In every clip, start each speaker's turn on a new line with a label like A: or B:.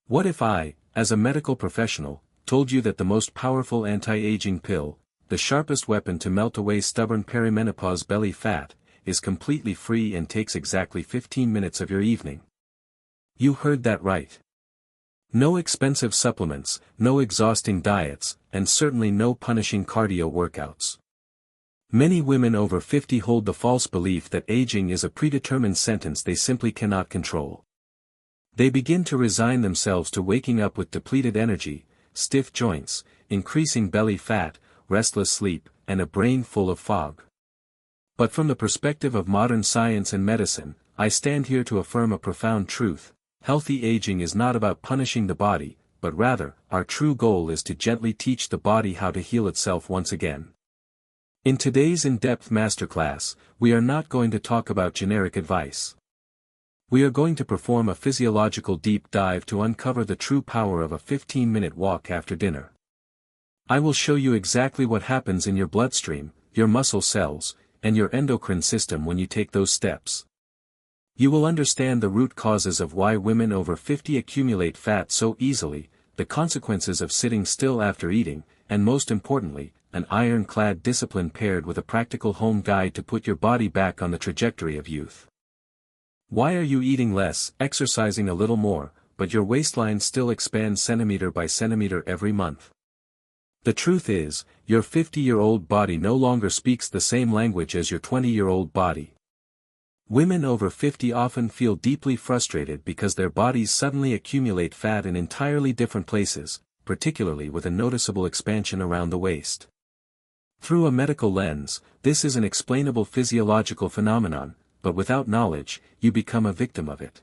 A: What if I, as a medical professional, told you that the most powerful anti-aging pill, the sharpest weapon to melt away stubborn perimenopause belly fat, is completely free and takes exactly 15 minutes of your evening? You heard that right. No expensive supplements, no exhausting diets, and certainly no punishing cardio workouts. Many women over 50 hold the false belief that aging is a predetermined sentence they simply cannot control. They begin to resign themselves to waking up with depleted energy, stiff joints, increasing belly fat, restless sleep, and a brain full of fog. But from the perspective of modern science and medicine, I stand here to affirm a profound truth: healthy aging is not about punishing the body, but rather, our true goal is to gently teach the body how to heal itself once again. In today's in-depth masterclass, we are not going to talk about generic advice. We are going to perform a physiological deep dive to uncover the true power of a 15-minute walk after dinner. I will show you exactly what happens in your bloodstream, your muscle cells, and your endocrine system when you take those steps. You will understand the root causes of why women over 50 accumulate fat so easily, the consequences of sitting still after eating, and most importantly, an ironclad discipline paired with a practical home guide to put your body back on the trajectory of youth. Why are you eating less, exercising a little more, but your waistline still expands centimeter by centimeter every month? The truth is, your 50-year-old body no longer speaks the same language as your 20-year-old body. Women over 50 often feel deeply frustrated because their bodies suddenly accumulate fat in entirely different places, particularly with a noticeable expansion around the waist. Through a medical lens, this is an explainable physiological phenomenon, but without knowledge, you become a victim of it.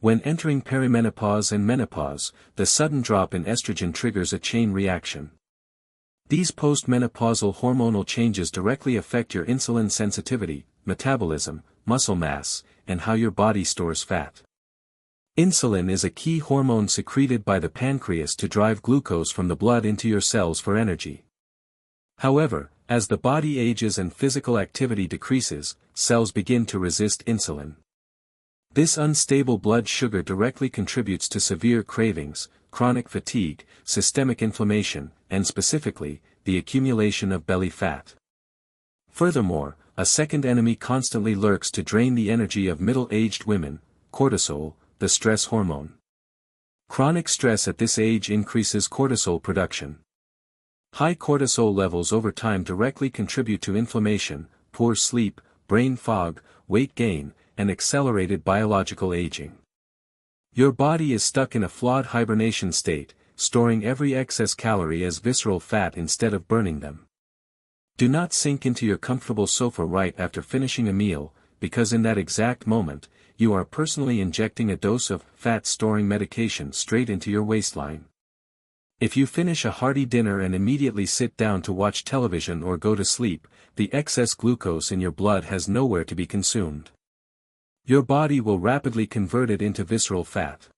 A: When entering perimenopause and menopause, the sudden drop in estrogen triggers a chain reaction. These postmenopausal hormonal changes directly affect your insulin sensitivity, metabolism, muscle mass, and how your body stores fat. Insulin is a key hormone secreted by the pancreas to drive glucose from the blood into your cells for energy. However, as the body ages and physical activity decreases, cells begin to resist insulin. This unstable blood sugar directly contributes to severe cravings, chronic fatigue, systemic inflammation, and specifically, the accumulation of belly fat. Furthermore, a second enemy constantly lurks to drain the energy of middle-aged women: cortisol, the stress hormone. Chronic stress at this age increases cortisol production. High cortisol levels over time directly contribute to inflammation, poor sleep, brain fog, weight gain, and accelerated biological aging. Your body is stuck in a flawed hibernation state, storing every excess calorie as visceral fat instead of burning them. Do not sink into your comfortable sofa right after finishing a meal, because in that exact moment, you are personally injecting a dose of fat-storing medication straight into your waistline. If you finish a hearty dinner and immediately sit down to watch television or go to sleep, the excess glucose in your blood has nowhere to be consumed. Your body will rapidly convert it into visceral fat.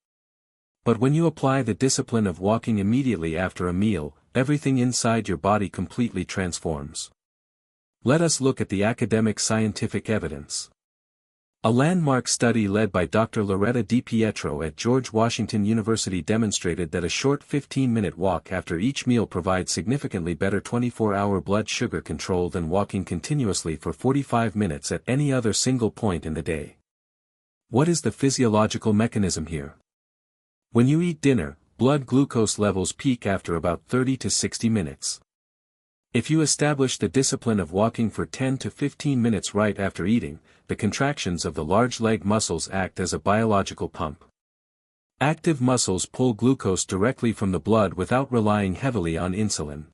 A: But when you apply the discipline of walking immediately after a meal, everything inside your body completely transforms. Let us look at the academic scientific evidence. A landmark study led by Dr. Loretta DiPietro at George Washington University demonstrated that a short 15-minute walk after each meal provides significantly better 24-hour blood sugar control than walking continuously for 45 minutes at any other single point in the day. What is the physiological mechanism here? When you eat dinner, blood glucose levels peak after about 30 to 60 minutes. If you establish the discipline of walking for 10 to 15 minutes right after eating, the contractions of the large leg muscles act as a biological pump. Active muscles pull glucose directly from the blood without relying heavily on insulin.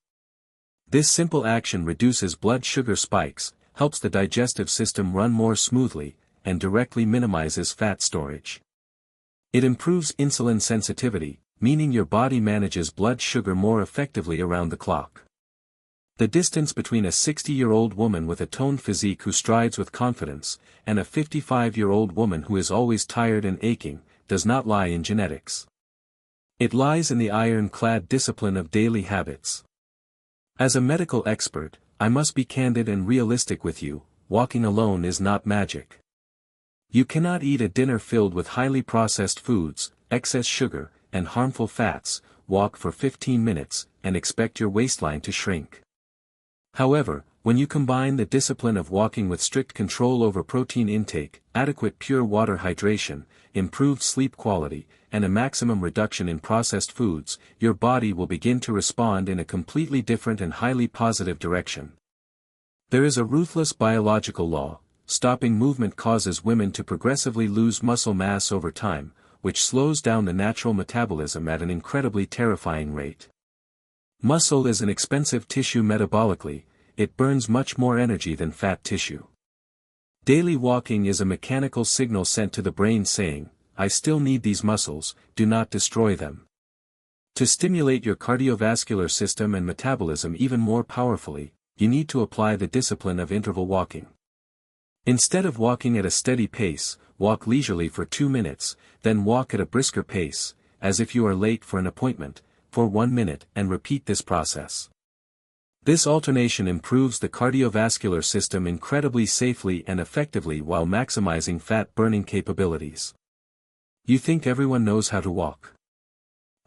A: This simple action reduces blood sugar spikes, helps the digestive system run more smoothly, and directly minimizes fat storage. It improves insulin sensitivity, meaning your body manages blood sugar more effectively around the clock. The distance between a 60-year-old woman with a toned physique who strides with confidence, and a 55-year-old woman who is always tired and aching, does not lie in genetics. It lies in the ironclad discipline of daily habits. As a medical expert, I must be candid and realistic with you: walking alone is not magic. You cannot eat a dinner filled with highly processed foods, excess sugar, and harmful fats, walk for 15 minutes, and expect your waistline to shrink. However, when you combine the discipline of walking with strict control over protein intake, adequate pure water hydration, improved sleep quality, and a maximum reduction in processed foods, your body will begin to respond in a completely different and highly positive direction. There is a ruthless biological law: stopping movement causes women to progressively lose muscle mass over time, which slows down the natural metabolism at an incredibly terrifying rate. Muscle is an expensive tissue metabolically. It burns much more energy than fat tissue. Daily walking is a mechanical signal sent to the brain saying, "I still need these muscles, do not destroy them." To stimulate your cardiovascular system and metabolism even more powerfully, you need to apply the discipline of interval walking. Instead of walking at a steady pace, walk leisurely for 2 minutes, then walk at a brisker pace, as if you are late for an appointment, for 1 minute, and repeat this process. This alternation improves the cardiovascular system incredibly safely and effectively while maximizing fat-burning capabilities. You think everyone knows how to walk?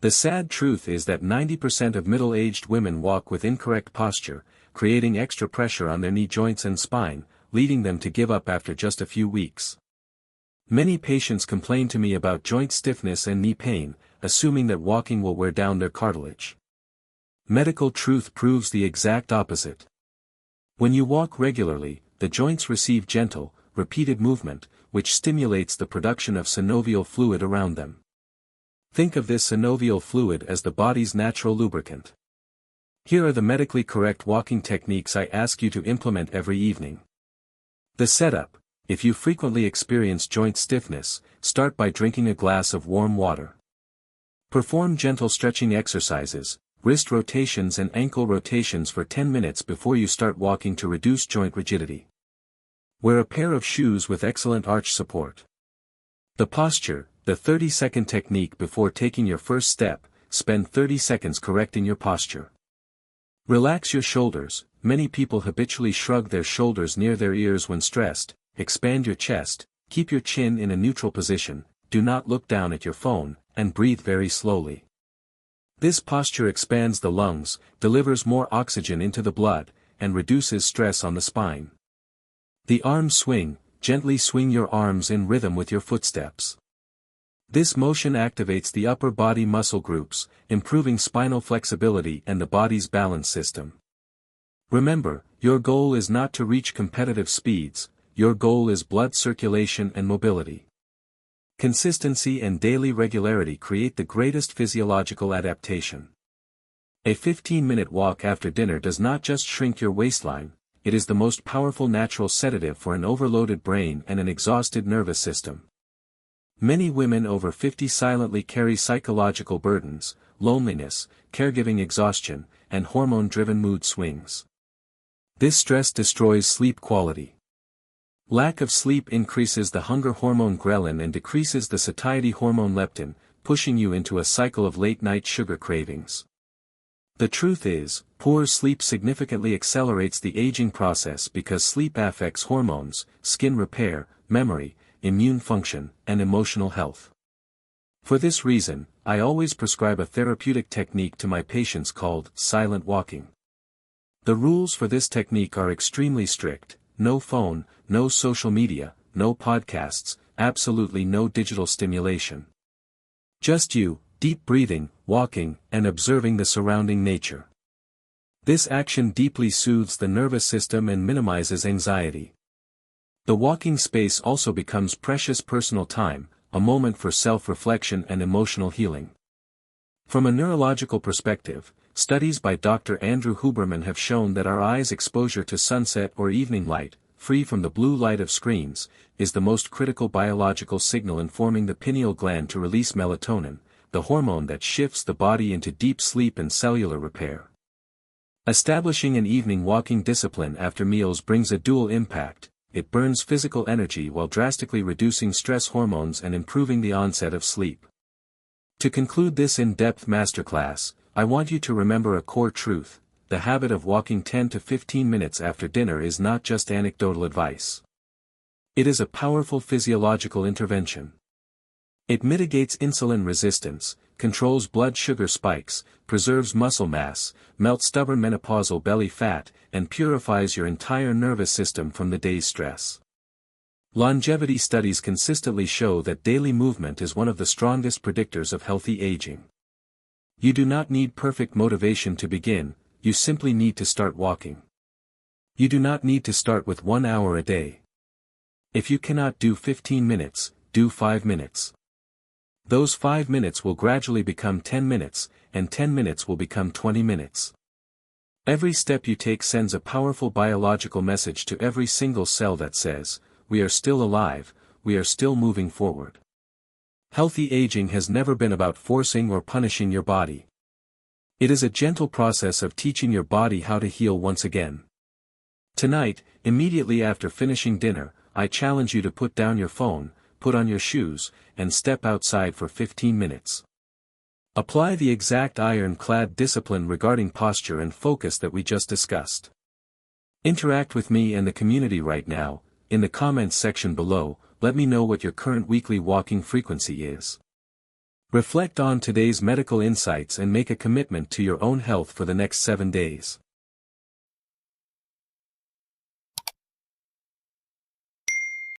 A: The sad truth is that 90% of middle-aged women walk with incorrect posture, creating extra pressure on their knee joints and spine, leading them to give up after just a few weeks. Many patients complain to me about joint stiffness and knee pain, assuming that walking will wear down their cartilage. Medical truth proves the exact opposite. When you walk regularly, the joints receive gentle, repeated movement, which stimulates the production of synovial fluid around them. Think of this synovial fluid as the body's natural lubricant. Here are the medically correct walking techniques I ask you to implement every evening. The setup: if you frequently experience joint stiffness, start by drinking a glass of warm water. Perform gentle stretching exercises, wrist rotations and ankle rotations for 10 minutes before you start walking to reduce joint rigidity. Wear a pair of shoes with excellent arch support. The posture: the 30-second technique before taking your first step, spend 30 seconds correcting your posture. Relax your shoulders. Many people habitually shrug their shoulders near their ears when stressed. Expand your chest, keep your chin in a neutral position, do not look down at your phone, and breathe very slowly. This posture expands the lungs, delivers more oxygen into the blood, and reduces stress on the spine. The arm swing: gently swing your arms in rhythm with your footsteps. This motion activates the upper body muscle groups, improving spinal flexibility and the body's balance system. Remember, your goal is not to reach competitive speeds, your goal is blood circulation and mobility. Consistency and daily regularity create the greatest physiological adaptation. A 15-minute walk after dinner does not just shrink your waistline, it is the most powerful natural sedative for an overloaded brain and an exhausted nervous system. Many women over 50 silently carry psychological burdens, loneliness, caregiving exhaustion, and hormone-driven mood swings. This stress destroys sleep quality. Lack of sleep increases the hunger hormone ghrelin and decreases the satiety hormone leptin, pushing you into a cycle of late-night sugar cravings. The truth is, poor sleep significantly accelerates the aging process because sleep affects hormones, skin repair, memory, immune function, and emotional health. For this reason, I always prescribe a therapeutic technique to my patients called silent walking. The rules for this technique are extremely strict: no phone, no social media, no podcasts, absolutely no digital stimulation. Just you, deep breathing, walking, and observing the surrounding nature. This action deeply soothes the nervous system and minimizes anxiety. The walking space also becomes precious personal time, a moment for self-reflection and emotional healing. From a neurological perspective, studies by Dr. Andrew Huberman have shown that our eyes' exposure to sunset or evening light, free from the blue light of screens, is the most critical biological signal informing the pineal gland to release melatonin, the hormone that shifts the body into deep sleep and cellular repair. Establishing an evening walking discipline after meals brings a dual impact: it burns physical energy while drastically reducing stress hormones and improving the onset of sleep. To conclude this in-depth masterclass, I want you to remember a core truth: the habit of walking 10 to 15 minutes after dinner is not just anecdotal advice. It is a powerful physiological intervention. It mitigates insulin resistance, controls blood sugar spikes, preserves muscle mass, melts stubborn menopausal belly fat, and purifies your entire nervous system from the day's stress. Longevity studies consistently show that daily movement is one of the strongest predictors of healthy aging. You do not need perfect motivation to begin, you simply need to start walking. You do not need to start with 1 hour a day. If you cannot do 15 minutes, do 5 minutes. Those 5 minutes will gradually become 10 minutes, and 10 minutes will become 20 minutes. Every step you take sends a powerful biological message to every single cell that says, we are still alive, we are still moving forward. Healthy aging has never been about forcing or punishing your body. It is a gentle process of teaching your body how to heal once again. Tonight, immediately after finishing dinner, I challenge you to put down your phone, put on your shoes, and step outside for 15 minutes. Apply the exact ironclad discipline regarding posture and focus that we just discussed. Interact with me and the community right now. In the comments section below, let me know what your current weekly walking frequency is. Reflect on today's medical insights and make a commitment to your own health for the next 7 days.